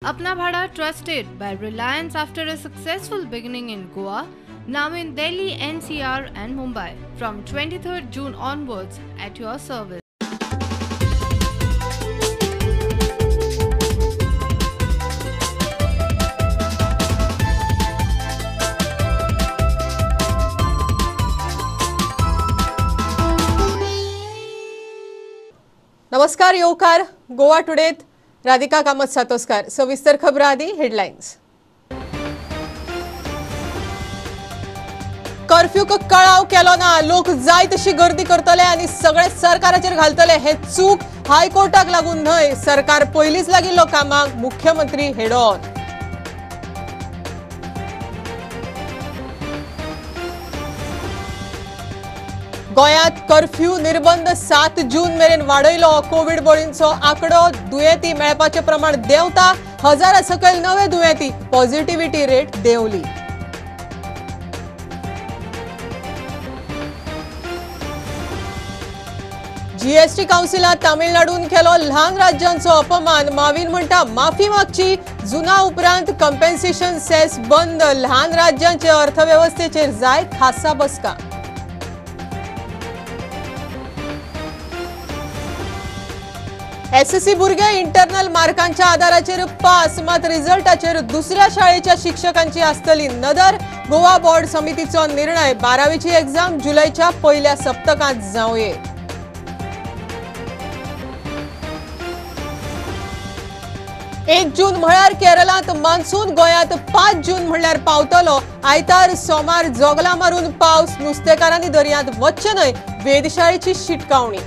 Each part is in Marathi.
Apna Bhada trusted by Reliance after a successful beginning in Goa, now in Delhi, NCR and Mumbai from 23rd June onwards at your service. नमस्कार येवकार गोवा टुडेत राधिका कामत सातोस्कार सविस्तर खबर आदी हेडलाइन्स कर्फ्यूक कळाव केलो ना लोक जाय तशी गर्दी करतले आणि सगळे सरकाराचेर घालतले हे चूक हायकोर्टाक लागून न्हय सरकार पयलींच लागिल्लो कामाक मुख्यमंत्री हेडॉन गोयात कर्फ्यू निर्बंध 7 जून मेरेन वाडयलो कोविड बळींचो आंकडो दुयेंती मेळपाचे प्रमाण देंवता हजारा सकयल नवे दुयेंती पॉझिटिव्हिटी रेट देंवली जीएसटी काउन्सिलात तामिळनाडून केलो ल्हान राज्यांचो अपमान माविन म्हणटा माफी मागची जुना उपरांत कंपेन्सेशन सेस बंद ल्हान राज्यांचे अर्थव्यवस्थेचेर जाय खासा बसका एसएससी भुरगे इंटरनल मार्कांच्या आधाराचेर पास मात रिझल्टाचेर दुसऱ्या शाळेच्या शिक्षकांची आसतली नदर गोवा बोर्ड समितीचो निर्णय 12वीची एग्जाम जुलैच्या पहिल्या सप्तकांत जावं ये 1 जून म्हळ्यार केरळात मान्सून गोयात 5 जून म्हळ्यार पावतलो आयतार सोमार जोगला मारून पावस नुस्तेकारांनी दर्यांत वच्चे न्हय वेधशाळेची शिटकावणी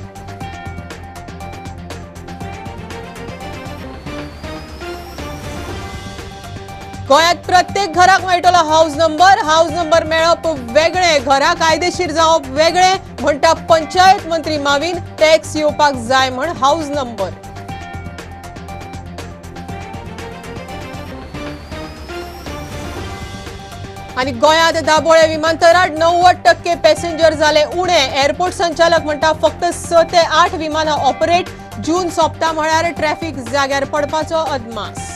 गोयात प्रत्येक घराक मेळटलो हाऊस नंबर मेळप वेगळे घरा कायदेशीर जावप वेगळे म्हणटा पंचायत मंत्री माविन टॅक्स येवपाक जाय म्हण हाऊस नंबर आणि गोयात दाबोळे विमानतळार 90% पॅसेंजर जाले उणे एअरपोर्ट संचालक म्हणटा फक्त 6 ते 8 विमानां ऑपरेट जून सोंपता म्हळ्यार ट्रॅफिक जाग्यार पडपाचो अदमास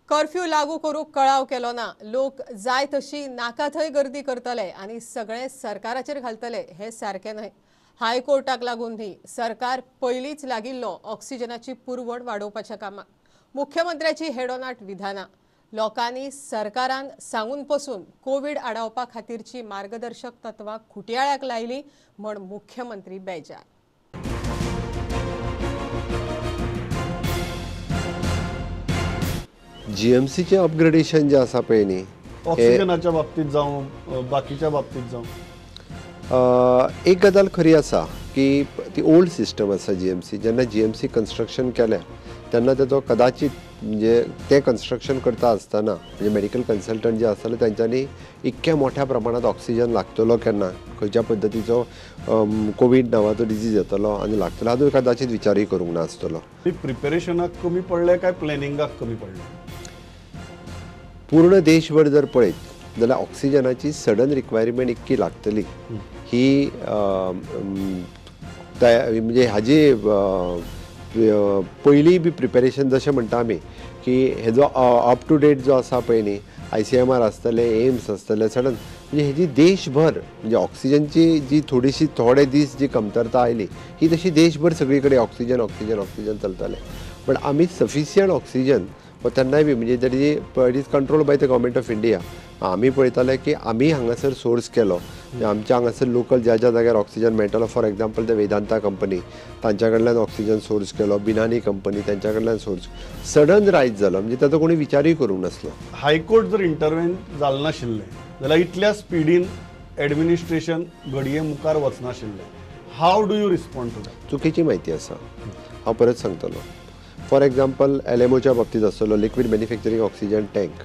कर्फ्यू लागू करूक कळाव केलो ना लोक जाय तशी नाका थंय गर्दी करतले आणि सगळे सरकाराचेर घालतले हे सारखे न्हय हायकोर्टाक लागून न्ही सरकार पयलींच लागिल्लो ऑक्सिजनाची पुरवण वाडोवपाच्या कामाक मुख्यमंत्र्याची हेडोनाट विधानां लोकांनी सरकारान सांगून पसून कोविड आडावपा खातीरची मार्गदर्शक तत्वां खुट्याळ्याक लायली म्हण मुख्यमंत्री बेजार जीएमसीचे अपग्रेडेशन जे आसा पळय न्ही ऑक्सिजनाच्या बाबतीत जावं बाकीच्या बाबतीत जावं एक गजाल खरी आसा की ती ओल्ड सिस्टम आसा जीएमसी जेन्ना जीएमसी कन्स्ट्रक्शन केलें तेन्ना तेजो कदाचित म्हणजे ते कन्स्ट्रक्शन करता आसतना म्हणजे मेडिकल कन्सल्टंट जे आसताले तांच्यांनी इतक्या मोठ्या प्रमाणात ऑक्सिजन लागतलो केन्ना खंयच्या पद्दतीचो कोविड नांवाचो डिजीज येतलो आनी लागतलो हातूंत कदाचित विचारूय करूंक नासतलो प्रिपेरेशनाक कमी पडले काय प्लॅनिंगाक कमी पडले पूर्ण देशभर जर पळयत जाल्यार ऑक्सिजनाची सडन रिक्वायरमेंट इतकी लागतली ही म्हणजे हाजी पयलीं बी प्रिपेरेशन जशें म्हणटा आमी की हेजो अप टू डेट जो आसा पळय न्ही ICMR आसतले एम्स आसतले सडन म्हणजे हेजी देशभर म्हणजे ऑक्सिजनची जी थोडे दीस जी कमतरता आयली ही तशी देशभर सगळी कडेन ऑक्सिजन चलतले पण आमी सफिशियंट ऑक्सिजन तेन्नाय बी म्हणजे that is control by the government of India आमी पळयताले की आमी हांगासर सोर्स केलो आमच्या हांगासर लोकल ज्या जाग्यार ऑक्सिजन मेळटलो for example the Vedanta company तांच्या कडल्यान ऑक्सिजन सोर्स केलो बिनानी कंपनी तांच्या कडल्यान सोर्स सडन रायज जालो म्हणजे ताचो कोणी विचारूय करूंक नासलो हायकोर्ट जर इंटरवेन जालें नाशिल्लें जाल्यार इतल्या स्पिडीन एडमिनिस्ट्रेशन घडये मुखार वचनाशिल्लें how do you respond to that चुकीची म्हायती आसा हांव परत सांगतलो फॉर एग्जाम्पल LMOच्या बाबतीत आसतलो लिक्वीड मॅन्युफॅक्चरींग ऑक्सिजन टँक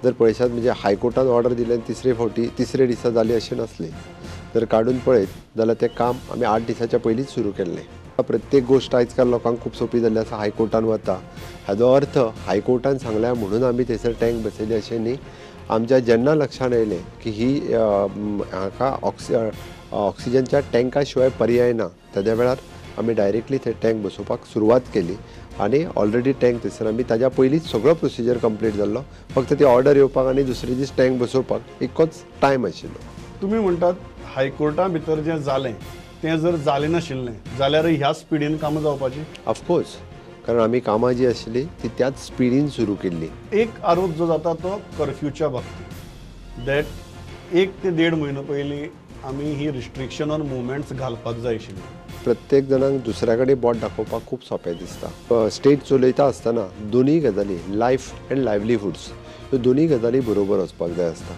जर पळयशात म्हणजे हायकोर्टान ऑर्डर दिलें तिसरे दिसा जाली अशें नासलें जर काडून पळयत जाल्यार तें काम आमी 8 दिसाच्या पयलींच सुरू केल्लें प्रत्येक गोश्ट आयज काल लोकांक खूब सोंपी जाल्ली आसा हायकोर्टान वता हाजो अर्थ हायकोर्टान सांगल्या म्हणून आमी थंयसर टँक बसयली अशें न्ही आमच्या जेन्ना लक्षांत येयलें की ही हाका ऑक्सिजनच्या टँका शिवाय पर्याय ना तेद्या वेळार आमी डायरेक्टली थंय टँक बसोवपाक सुरवात केली आनी ऑलरेडी टँक थंयसर आमी ताज्या पयलींच सगळो प्रोसिजर कंप्लीट जाल्लो, फक्त ती ऑर्डर येवपाक आनी दुसरे दीस टँक बसोवपाक इतकोच टायम आशिल्लो. तुम्ही म्हणटात हायकोर्टा भितर जें जालें तें जर जालें नाशिल्लें जाल्यार ह्या स्पिडीन कामां जावपाची. ऑफकोर्स, कारण आमी कामां जी आशिल्ली ती त्याच स्पिडीन सुरू केल्ली. एक आरोप जो जाता तो कर्फ्यूच्या बाबतीत दॅट 1 ते 1.5 म्हयनो पयलीं आमी ही रिस्ट्रिक्शन ऑन मुवमेंट्स घालपाक जाय आशिल्ली. प्रत्येक जणांक दुसऱ्या कडेन बोट दाखोवपाक खूब सोंपें दिसता. स्टेट चलयता आसतना दोनूय गजाली लायफ एंड लायवलीहुड्स ह्यो दोनूय गजाली बरोबर वचपाक जाय आसता.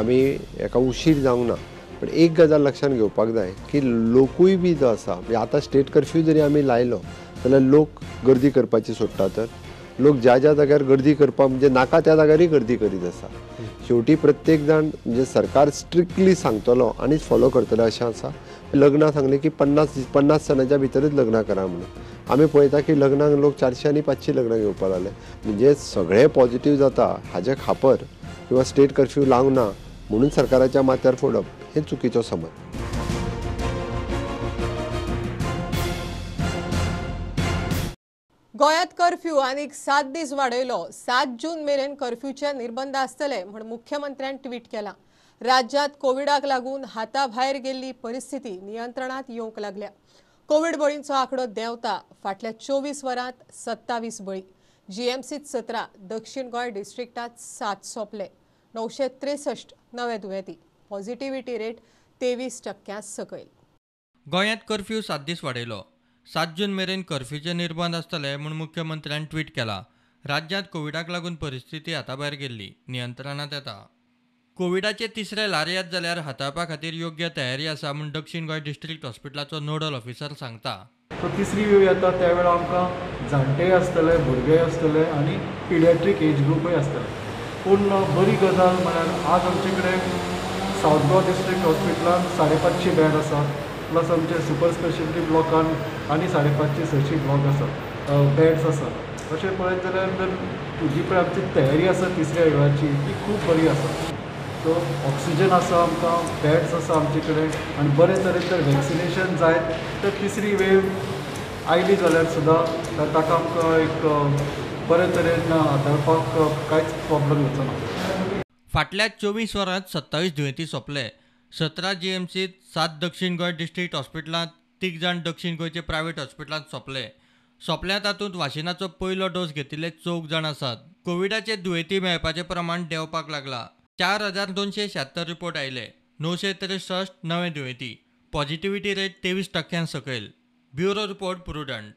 आमी हेका उशीर जावंक ना, पण एक गजाल लक्षात घेवपाक जाय की लोकूय बी जो आसा, म्हणजे आतां स्टेट कर्फ्यू जरी आमी लायलो जाल्यार लोक गर्दी करपाची सोडटा, तर लोक ज्या ज्या जाग्यार गर्दी करपाक म्हणजे नाका त्या जाग्यारय गर्दी करीत आसा. शेवटी प्रत्येक जाण म्हणजे सरकार स्ट्रिक्टली सांगतलो आनीच फॉलो करतलो अशें आसा. लग्नां सांगलें की 50 जाणांच्या भितरच लग्नां करा म्हणून. आमी पळयता की लग्नाक लोक 400 आनी 500 लग्नां घेवपाक लागले. म्हणजे सगळें पॉझिटिव्ह जाता हाजे खापर किंवा स्टेट कर्फ्यू लावंक ना म्हणून सरकाराच्या माथ्यार फोडप हें चुकीचो समज. गोंयांत कर्फ्यू आनीक 7 दीस वाडयलो. 7 जून मेरेन कर्फ्यूचे निर्बंध आसतले म्हण मुख्यमंत्र्यान ट्वीट केला. राज्यांत कोविडाक लागून हाताभायर गेल्ली परिस्थिती नियंत्रणात येवंक लागल्या. कोविड बळींचो आंकडो देंवता. फाटल्या 24 वरांत 27 बळी. जीएमसीत 17, दक्षिण गोंय डिस्ट्रिक्टात 7 सोंपले. 963 नवे दुयेंती. पॉझिटिव्हिटी रेट 23% सकयल. गोंयांत कर्फ्यू 7 दीस वाडयलो. 7 जून मेरेन कर्फ्यूचे निर्बंध आसतले म्हूण मुख्यमंत्र्यान ट्वीट केला. राज्यांत कोविडाक लागून परिस्थिती हाताभायर गेल्ली, नियंत्रणात येता. कोविडाचे तिसरे ल्हार येत जाल्यार हाताळपा खातीर योग्य तयारी आसा म्हूण दक्षिण गोंय डिस्ट्रिक्ट हॉस्पिटलाचो नोडल ऑफिसर सांगता. तिसरी वेव येता त्या वेळा आमकां जाणटेय आसतले, भुरगेय आसतले आनी पिडियाट्रीक एज ग्रुपूय आसतले. पूण बरी गजाल म्हळ्यार आज आमचे कडेन सावथ गोवा डिस्ट्रिक्ट हॉस्पिटलान 550 बॅड आसात. प्लस आमचे सुपर स्पेशलिटी ब्लॉकान आनी 550-600 ब्लॉक आसात, बॅड्स आसात. अशें पळयत जाल्यार जी पळय आमची तयारी आसा तिसऱ्या वेव्हाची ती खूब बरी आसा. सो ऑक्सिजन आसा, आमकां बॅड्स आसा आमचे कडेन आनी बरे तरेन जर वॅक्सिनेशन जायत तर तिसरी वेव आयली जाल्यार सुद्दां ताका आमकां एक बरे तरेन हाताळपाक कांयच प्रॉब्लम येवचो ना. फाटल्या 24 वरांत 27 दुयेंती सोंपले. 17 जीएमसीत, 7 दक्षिण गोंय डिस्ट्रिक्ट हॉस्पिटलांत, 3 जाण दक्षिण गोंयचे प्रायव्हेट हॉस्पिटलांत सोंपल्या तातूंत वाशिनाचो पयलो डोस घेतिल्ले 4 जाण आसात. कोविडाचे दुयेंती मेळपाचें प्रमाण देंवपाक लागला. 4276 रिपोर्ट आयले. 963 नवे दुयेंती. पॉझिटिव्हिटी रेट 23% सकयल. Bureau report prudent.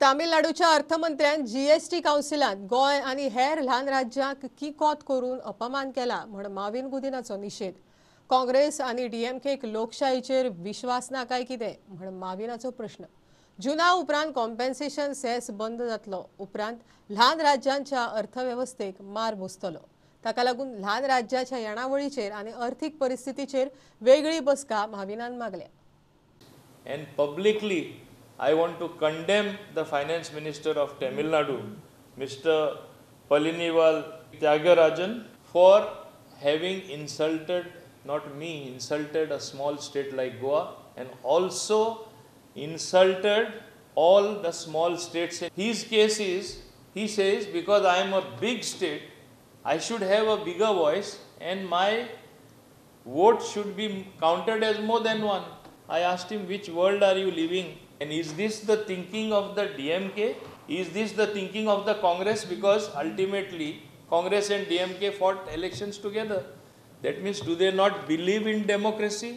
तामिळनाडूच्या अर्थमंत्र्यान जीएसटी कावन्सिलांत गोंय आनी हेर ल्हान राज्यांक किकोत करून अपमान केला म्हण माविन गुदिनाचो निशेध. काँग्रेस आनी डीएमकेक लोकशायेचेर विश्वास ना काय कितें म्हण माविनाचो प्रश्न. जुना उपरांत कॉम्पेन्सेशन सेस बंद जातलो. उपरांत ल्हान राज्यांच्या अर्थवेवस्थेक मार बसतलो. ताका लागून ल्हान राज्याच्या येणावळीचेर आनी अर्थीक परिस्थितीचेर वेगळी बसका माविनान मागल्या. And publicly, I want to condemn the Finance Minister of Tamil Nadu, Mr. Palinival Tyagarajan, for having insulted, not me, insulted a small state like Goa and also insulted all the small states. His case is, he says, because I am a big state, I should have a bigger voice and my vote should be counted as more than one. I asked him, which world are you living? And is this the thinking of the DMK? Is this the thinking of the Congress? Because ultimately, Congress and DMK fought elections together. That means, do they not believe in democracy?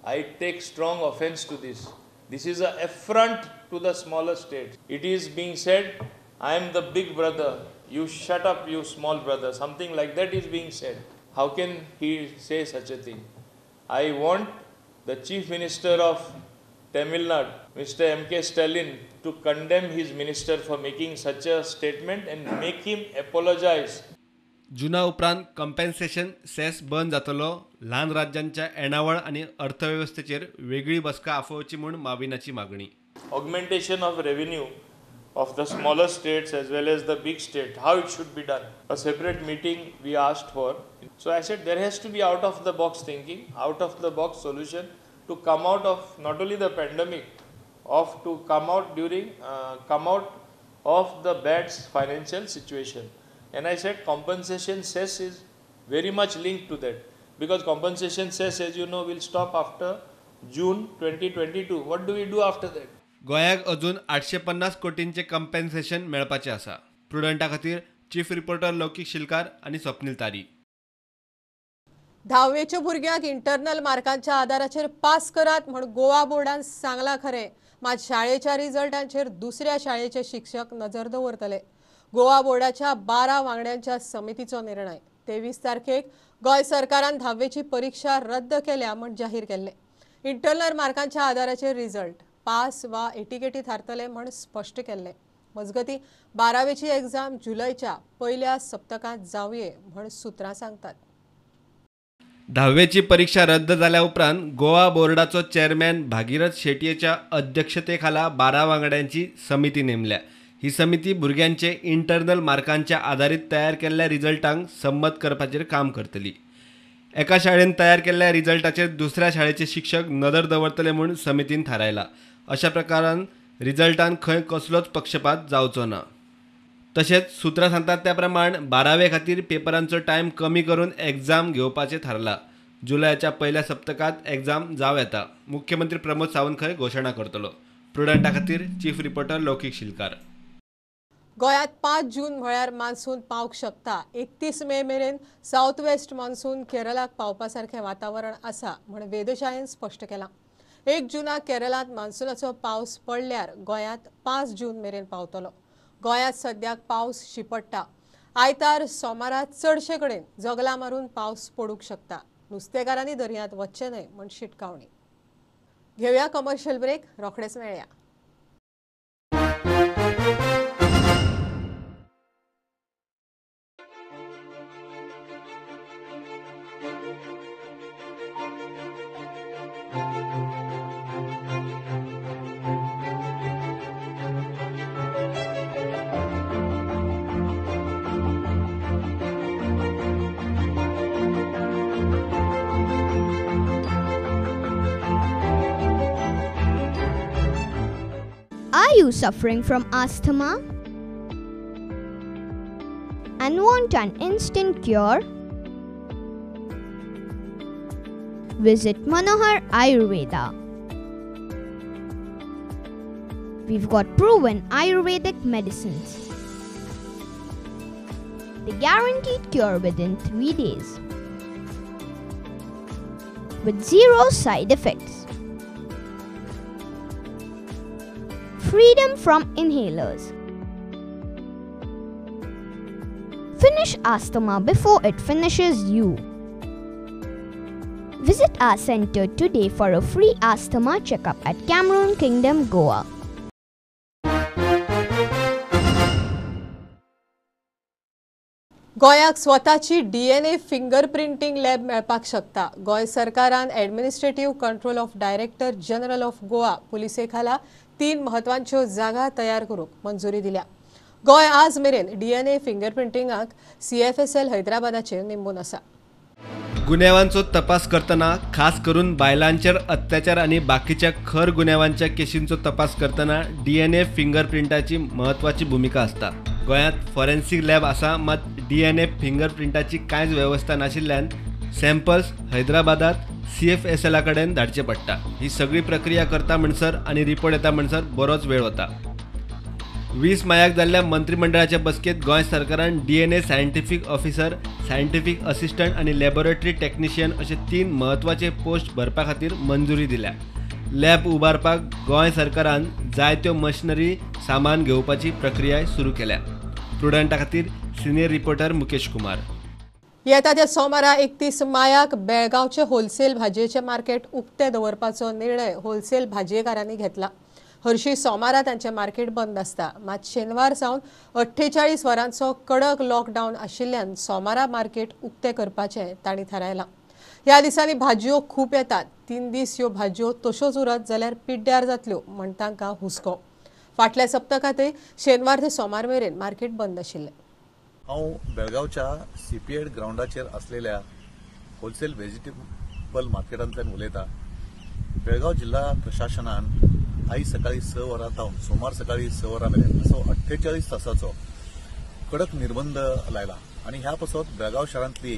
I take strong offense to this. This is an affront to the smaller states. It is being said, I am the big brother. You shut up, you small brother. Something like that is being said. How can he say such a thing? I want the Chief Minister of Tamil Nadu, Mr. M.K. Stalin, to condemn his minister for making such a statement and make him apologize. जुना उपरांत कॉम्पेन्सेशन सेस बंद जातलो. ल्हान राज्यांच्या येणावळ आनी अर्थवेवस्थेचेर वेगळी बसका आफोवची म्हूण माविनाची मागणी. Augmentation of revenue of the smaller states as well as the big state, how it should be done. A separate meeting we asked for. So I said there has to be out of the box thinking, out of the box solution to come out of not only the pandemic, to come out of the bad financial situation. And I said compensation cess is very much linked to that, because compensation cess, as you know, will stop after June 2022. What do we do after that? गोंयाक अजून 850 कोटींचे कंपेन्सेशन मेळपाचे आसा. प्रुडंटा खातीर चीफ रिपोर्टर लौकीक शिलकार आनी स्वप्नील तारी. 10वेच्या भुरग्यांक इंटरनल मार्कांच्या आदाराचेर पास करात म्हण गोवा बोर्डान सांगला खरें, मात शाळेच्या रिझल्टांचेर दुसऱ्या शाळेचे शिक्षक नजर दवरतले. गोवा बोर्डाच्या 12 वांगड्यांच्या समितीचो निर्णय. 23 तारखेक गोंय सरकारान 10वेची परीक्षा रद्द केल्या म्हण जाहीर केल्ले. इंटरनल मार्कांच्या आदाराचेर रिझल्ट पास वा एटिकेटी थारतले म्हण स्पश्ट केल्ले. मजगती 12वेची एग्जाम जुलयच्या पयल्या सप्तकांत जावये म्हण सुत्रां सांगतात. 10वेची परीक्षा रद्द जाल्या उपरांत गोवा बोर्डाचो चेअरमॅन भागीरथ शेटयेच्या अध्यक्षतेखाला 12 वांगड्यांची समिती नेमल्या. ही समिती भुरग्यांचे इंटरनल मार्कांच्या आधारीत तयार केल्ल्या रिझल्टांक संमत करपाचेर काम करतली. एका शाळेन तयार केल्ल्या रिझल्टाचेर दुसऱ्या शाळेचे शिक्षक नदर दवरतले म्हूण समितीन थारायला. अशा प्रकारान रिझल्टान खंय कसलोच पक्षपात जावचो ना. तशेंच सुत्रां सांगतात त्या प्रमाण 12वे खातीर पेपरांचो टायम कमी करून एग्जाम घेवपाचें थारला. जुलयाच्या पयल्या सप्तकांत एग्जाम जावं येता. मुख्यमंत्री प्रमोद सावंत खंय घोशणा करतलो. प्रुडंटा खातीर चीफ रिपोर्टर लौकीक शिलकार. गोंयांत 5 जून म्हळ्यार मान्सून पावंक शकता. 31 मे मेरेन साऊथ वेस्ट मान्सून केरळाक पावपा सारखें वातावरण आसा म्हण वेधशाळेन स्पश्ट केलां. 1 जूनाक केरळांत मान्सूनाचो पावस पडल्यार गोंयांत 5 जून मेरेन पावतलो. गोंयांत सद्याक पावस शिपडटा. आयतार सोमारा चडशे कडेन जगलां मारून पावस पडूंक शकता. नुस्तेकारांनी दर्यांत वचचें न्हय म्हण शिटकावणी. घेवया कमर्शियल ब्रेक, रोखडेच मेळया. Are you suffering from asthma and want an instant cure? Visit Manohar Ayurveda. We've got proven Ayurvedic medicines. The guaranteed cure within 3 days with 0 side effects. Freedom from inhalers. Finish asthma before it finishes you. Visit our center today for a free asthma checkup at Cameron Kingdom, Goa. गोंयाक स्वताची DNA फिंगर प्रिंटिंग लॅब मेळपाक शकता. गोंय सरकारान administrative control of director general of Goa पुलिसे खाला 3 म्हत्वाच्यो जागा तयार करूंक मंजुरी दिल्या. गोंय आज मेरेन DNA फिंगर प्रिंटिंगाक CFSL हैदराबादाचेर नेमून आसा. गुन्यांवांचो तपास करतना खास करून बायलांचेर अत्याचार आणि बाकीच्या खर गुन्यांवांच्या केशींचो तपास करतना DNA फिंगर प्रिंटाची महत्वाची भूमिका असता. गोंयांत फॉरेन्सिक लॅब आसा, मात DNA फिंगर प्रिंटाची कांयच वेवस्था नाशिल्ल्यान सॅम्पल्स हैदराबादात CFSL कडेन धाडचे पडटा. ही सगळी प्रक्रिया करता म्हणसर आणि रिपोर्ट येता म्हणसर बरोच वेळ वता. 20 मायाक जाल्ल्या मंत्रिमंडळाच्या बसकेत गोंय सरकारान DNA scientific officer, scientific assistant आणि लॅबोरेटरी टेक्निशियन अशे 3 महत्वाचे पोस्ट भरपा खातीर मंजुरी दिल्या. लॅब उबारपाक गोंय सरकारान जायत्यो मशिनरी सामान घेवपाची प्रक्रिया सुरू केल्या. प्रुडंटा खातीर सिनियर रिपोर्टर मुकेश कुमार. येता त्या सोमारा 31 मायाक बेळगांवचे होलसेल भाजयेचे मार्केट उक्ते दवरपाचो निर्णय होलसेल भाजयेकारांनी घेतला. हरशी सोमारा तांचे मार्केट बंद आसता, मात शेनवार सावन 48 वरांचो कडक लॉकडावन आशिल्ल्यान सोमारा मार्केट उक्ते करपाचें तांणी थारायलां. ह्या दिसांनी भाजयो खूब येतात. 3 दीस ह्यो भाजयो तश्योच उरत जाल्यार पिड्ड्यार जातल्यो म्हण तांकां हुस्को. फाटल्या सप्तकातय शेनवार ते सोमार मेरेन मार्केट बंद आशिल्लें. हांव बेळगांवच्या सीपीएड ग्राउंडाचेर असलेल्या होलसेल व्हेजिटेबल मार्केटांतल्यान उलयतां. बेळगांव जिल्हा प्रशासनान आयज सकाळी 6 वरां सावन सोमार सकाळी 6 वरां मेरेन असो 48 तासाचो कडक निर्बंध लायला आनी ह्या पासत बेळगांव शारांतली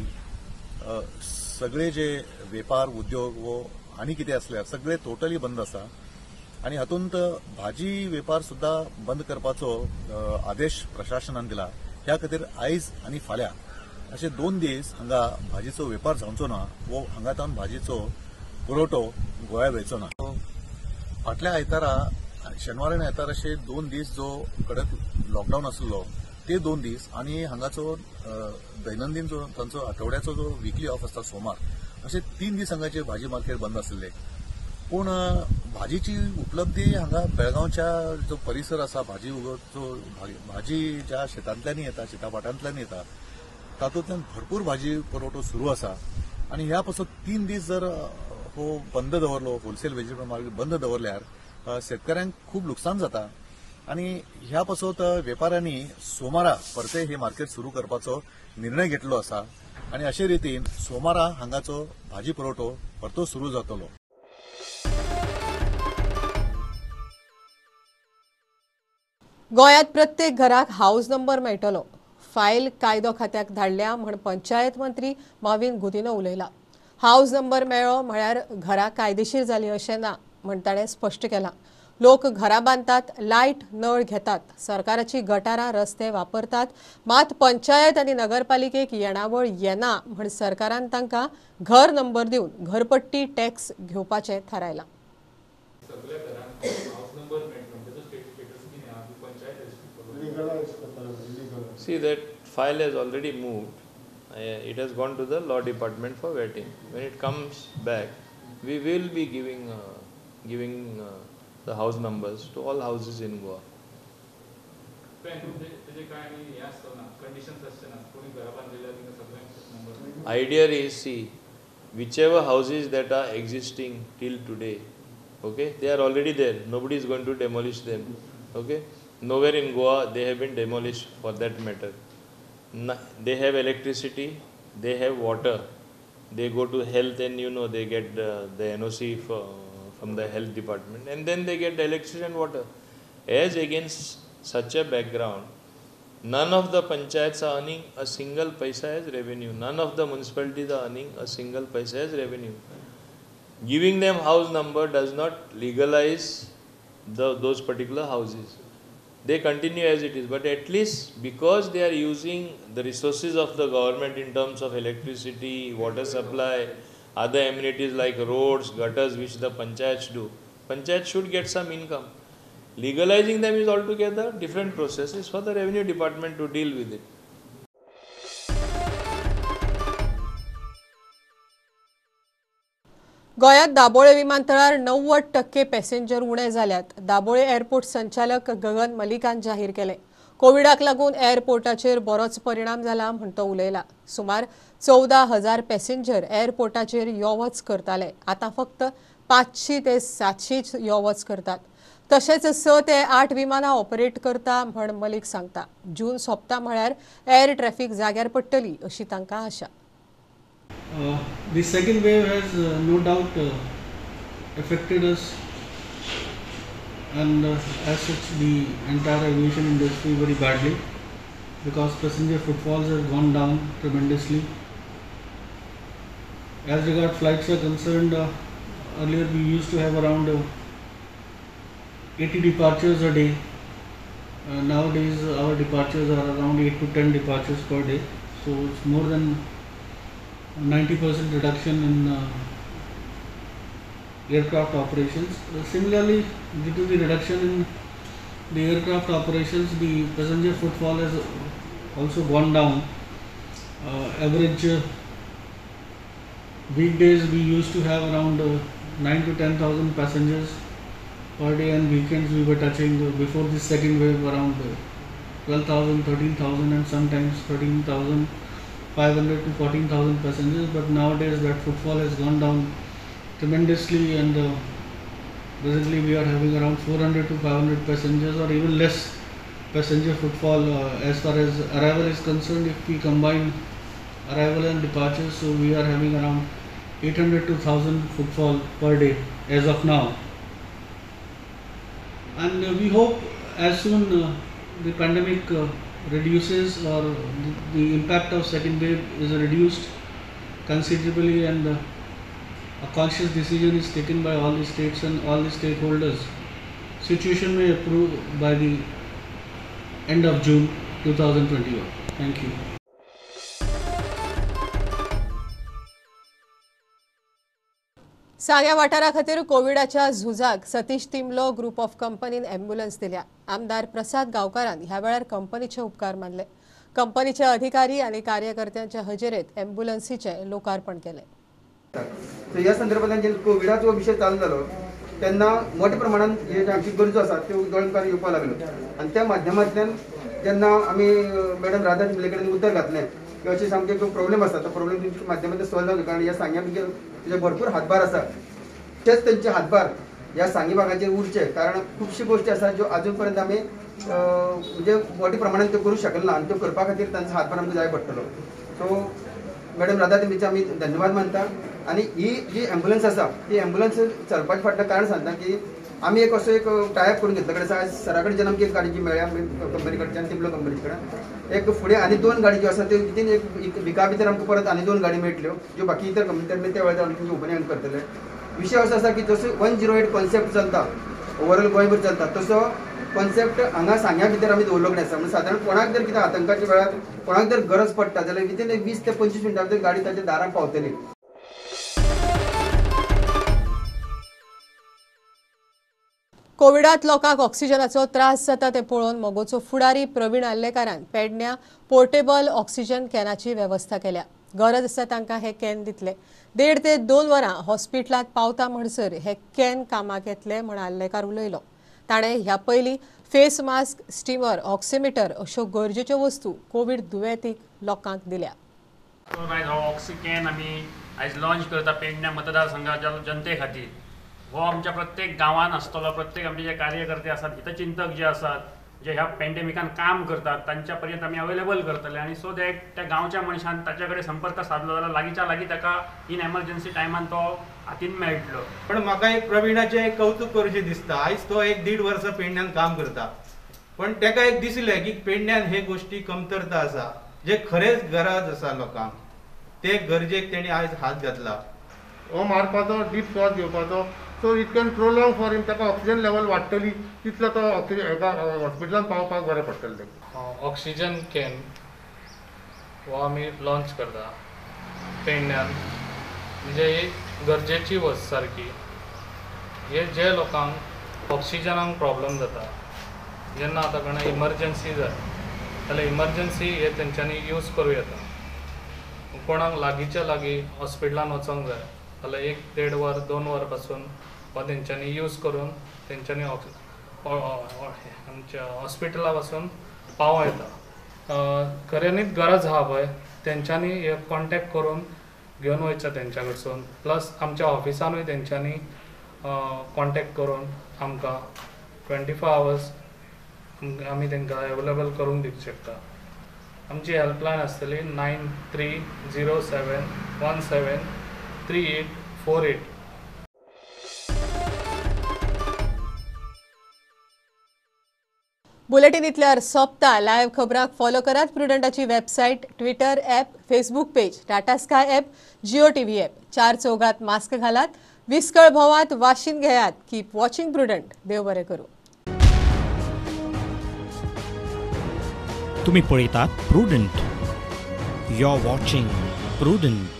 सगळे जे वेपार उद्योग वो आनी कितें असल्यार सगळे टोटली बंद आसा आनी हातूंत भाजी वेपार सुद्धा बंद करपाचो आदेश प्रशासनान दिला. ह्या खातीर आयज आनी फाल्यां अशे 2 दीस हांगा भाजीचो वेपार जावचो ना वो हांगातान भाजीचो पुरवठो गोंयांत वयचो ना. फाटल्या आयतारा शेनवार आनी आयतार अशे 2 दीस जो कडक लॉकडावन आसलो ते 2 दीस आनी हांगाचो दैनंदीन जो तांचो आठवड्याचो जो विकली ऑफ आसता सोमार अशे 3 दीस हांगाचे भाजी मार्केट बंद आसले. पूण भाजीची उपलब्धी हांगा बेळगांवच्या जो परिसर आसा भाजी ज्या शेतांतल्यान येता शेतापाट्यांतल्यान येता तातूंतल्यान भरपूर भाजी पुरवठो सुरू आसा आनी ह्या पासून 3 दीस जर हो बंद दवरलो होलसेल व्हेजिटेबल मार्केट बंद दवरल्यार शेतकऱ्यांक खूब लुकसाण जाता आनी ह्या पासून वेपाऱ्यांनी सोमारा परते हे मार्केट सुरू करपाचो निर्णय घेतलो आसा आनी अशे रितीन सोमारा हांगाचो भाजी पुरवठो परतो सुरू जातलो. गोंयांत प्रत्येक घराक हाऊस नंबर मेळटलो. फायल कायदो खात्याक धाडल्या म्हण पंचायत मंत्री माविन गुदिनो उलयला. हाऊस नंबर मेळ्ळो म्हळ्यार घरां कायदेशीर जाली अशें ना म्हण ताणें स्पश्ट केलां. लोक घरां बांदतात, लायट नळ घेतात, सरकाराची गटारां रस्ते वापरतात, मात पंचायत आनी नगरपालिकेक येणावळ येना म्हण सरकारान तांकां घर नंबर दिवन घरपट्टी टॅक्स घेवपाचें थारायलां. See, that file has already moved. It has gone to the law department for vetting. When it comes back, we will be giving the house numbers to all houses in Goa. Idea is, see, whichever houses that are existing till today, okay, they are already there. Nobody is going to demolish them. Okay. Nowhere in Goa they have been demolished for that matter. They have electricity, they have water, they go to health and they get the NOC from the health department and then they get the electricity and water. As against such a background, none of the panchayats are earning a single paisa as revenue. None of the municipalities are earning a single paisa as revenue. Giving them house number does not legalize those particular houses. They continue as it is, but at least because they are using the resources of the government in terms of electricity, water supply, other amenities like roads, gutters, which the panchayats do, panchayats should get some income. Legalizing them is altogether different processes for the revenue department to deal with it. गोंयांत दाबोळे विमानतळार 90% पॅसेंजर उणे जाल्यात. दाबोळे एअरपोर्ट संचालक गगन मलिकान जाहीर केले. कोविडाक लागून एअरपोर्टाचेर बरोच परिणाम जाला म्हण तो उलयला. सुमार 14,000 पॅसेंजर एअरपोर्टाचेर यो वच करताले. आतां फक्त 500 ते 700 यो वच करतात. तशेंच 6 ते 8 विमानां ऑपरेट करता म्हण मलीक सांगता. जून सोंपता म्हळ्यार एअर ट्रॅफिक जाग्यार पडटली अशी तांकां आशा. The second wave has no doubt affected us, and as such the entire aviation industry very badly, because passenger footfalls have gone down tremendously. As regards flights are concerned, earlier we used to have around 80 departures a day. Nowadays our departures are around 8 to 10 departures per day, so it's more than 90% reduction in aircraft operations. Similarly, due to the reduction in the aircraft operations, the passenger footfall has also gone down. Average weekdays we used to have around 9 to 10,000 passengers per day, and weekends we were touching before the second wave around 12,000, 13,000 and sometimes 13,500 to 14,000 passengers, but nowadays that footfall has gone down tremendously, and Presently we are having around 400 to 500 passengers or even less passenger footfall as far as arrival is concerned. If we combine arrival and departure, so we are having around 800 to 1000 footfall per day as of now. And we hope as soon the pandemic reduces or the impact of second wave is reduced considerably and a conscious decision is taken by all the states and all the stakeholders, situation may improve by the end of June 2021. Thank you. सांग्या वाठारा खातीर कोविडाच्या झुजाक सतीश तिमलो ग्रुप ऑफ कंपनीन एम्ब्युलन्स दिल्या. आमदार प्रसाद गांवकारान ह्या वेळार कंपनीचे उपकार मानले. कंपनीचे अधिकारी आणि कार्यकर्त्यांच्या हजेरेत एम्ब्युलन्सीचे लोकार्पण केले. ह्या संदर्भात जेन्ना कोविडाचो विशय चालू जालो तेन्ना मोठ्या प्रमाणात हे आमची गरजो आसा त्यो गोंयकार येवपाक लागल्यो आनी त्या माध्यमांतल्यान जेन्ना आमी मॅडम राधा चिमले कडेन उतर घातलें की अशें सामके प्रॉब्लेम आसा तो प्रॉब्लेम तुमच्या माध्यमांतल्यान सॉल्व जालो कारण ह्या सांग्या भितर तुजे भरपूर हातभार आसा. तेच तेंचे हातभार ह्या सांगी भागाचेर उरचे कारण खुबशी गोश्टी आसा ज्यो आजून पर्यंत आमी म्हणजे मोठ्या प्रमाणात त्यो करूंक शकले ना आनी त्यो करपा खातीर तांचो हातभार आमकां जाय पडटलो. सो मॅडम राधा तेंचे आमी धन्यवाद मानता. आणि ही जी ॲम्ब्युलन्स आसा ती ॲम्ब्युलन्स चलपाचें फाटलें कारण सांगता की आमी एक असो एक टायप करून घेतले कडेन आयज सरा कडेन जेन्ना आमची एक गाडी जी मेळ्ळ्या कंपनी कडच्यान तिमलो कंपनी कडेन एक फुडें आनी 2 गाडी ज्यो आसा त्यो विथीन एक विका भितर आमकां परत आनी 2 गाडी मेळटल्यो ज्यो बाकी इतर कंपनी त्या वेळार आमची ओपनिंग करतले. विशय असो आसा की जसो 108 कॉन्सेप्ट चलता ओवरऑल गोंयभर चलता तसो कॉन्सेप्ट हांगा सांग्या भितर आमी दवरलो कडेन आसा. म्हणजे सादारण कोणाक जर कितें आतंकाच्या वेळार कोणाक जर गरज पडटा जाल्यार विथीन 20 ते 25 मिनटां भितर गाडी ताच्या दाराक पावतली. कोविडात लोकांक ऑक्सिजनाचो त्रास जाता ते पळोवन मोगोचो फुडारी प्रवीण आल्लेकारान पेडण्या पोर्टेबल ऑक्सिजन कॅनाची वेवस्था केल्या. गरज आसा तांकां हे कॅन दितले. 1.5 ते 2 वरां हॉस्पिटलांत पावता म्हणसर हे कॅन कामाक येतले म्हण आल्लेकार उलयलो. ताणें ह्या पयलीं फेस मास्क, स्टिमर, ऑक्सिमीटर अश्यो गरजेच्यो वस्तू कोविड दुयेंतीक लोकांक दिल्या. ऑक्सिकॅन आमी आयज लॉन्च करता पेडण्या मतदारसंघाच्या जनते खातीर. हो आमच्या प्रत्येक गांवांत आसतलो. प्रत्येक आमचे जे कार्यकर्ते आसात हितचिंतक जे आसात जे ह्या पॅन्डेमिकान काम करतात तांच्या पर्यंत आमी अवेलेबल करतले आनी सो दॅट त्या गांवच्या मनशान ताच्या कडेन संपर्क साधलो जाल्यार लागींच्या लागीं ताका इन एमर्जन्सी टायमान तो हातीन मेळटलो. पण म्हाका एक प्रवीणाचें कौतुक करचें दिसता. आयज तो 1.5 वर्सां पेडण्यान काम करता पण ताका एक दिसलें की पेडण्यान हे गोश्टी कमतरता आसा जे खरेंच गरज आसा लोकांक ते गरजेक तेणी आयज हात घातला. हो मारपाचो डीप श्वास घेवपाचो so it can prolong for him. ताका ऑक्सिजन लेवल वाडटली तितलो तो एका हॉस्पिटलांत पावपाक बरें पडटलें. ऑक्सिजन कॅन हो आमी लॉन्च करता पेडण्यान. म्हणजे एक गरजेची वस्त सारकी. हे जे लोकांक ऑक्सिजनाक प्रॉब्लम जाता जेन्ना आतां कोणा इमर्जन्सी जाय जाल्यार इमर्जन्सी हे तेंच्यांनी यूज करूं येता. कोणाक लागींच्या लागीं हॉस्पिटलांत वचोंक जाय जाल्यार 1-1.5 वर 2 वर पासून हो तेंच्यांनी यूज करून तेंच्यांनी आमच्या हॉस्पिटला पासून पावों येता. खऱ्यांनीच गरज आहा पळय तेंच्यांनी हे कॉन्टॅक्ट करून घेवन वयचें तेंच्या कडसून. प्लस आमच्या ऑफिसानूय तेंच्यांनी कॉन्टॅक्ट करून आमकां 24 आवर्स आमी तेंकां अवेलेबल करून दिवंक शकता. आमची हेल्पलायन आसतली 9307173848. बुलेटिन इतल्यार सोंपता. लायव्ह खबरांक फॉलो करात प्रुडंटाची website, Twitter app, Facebook page, Tata sky app, Jio TV app. 4 चौगात मास्क घालात, विस्कळ भोंवात, वाशीन घेयात. Keep watching prudent. देव बरें करूं. तुम्ही पळयतात Prudent. You are watching prudent.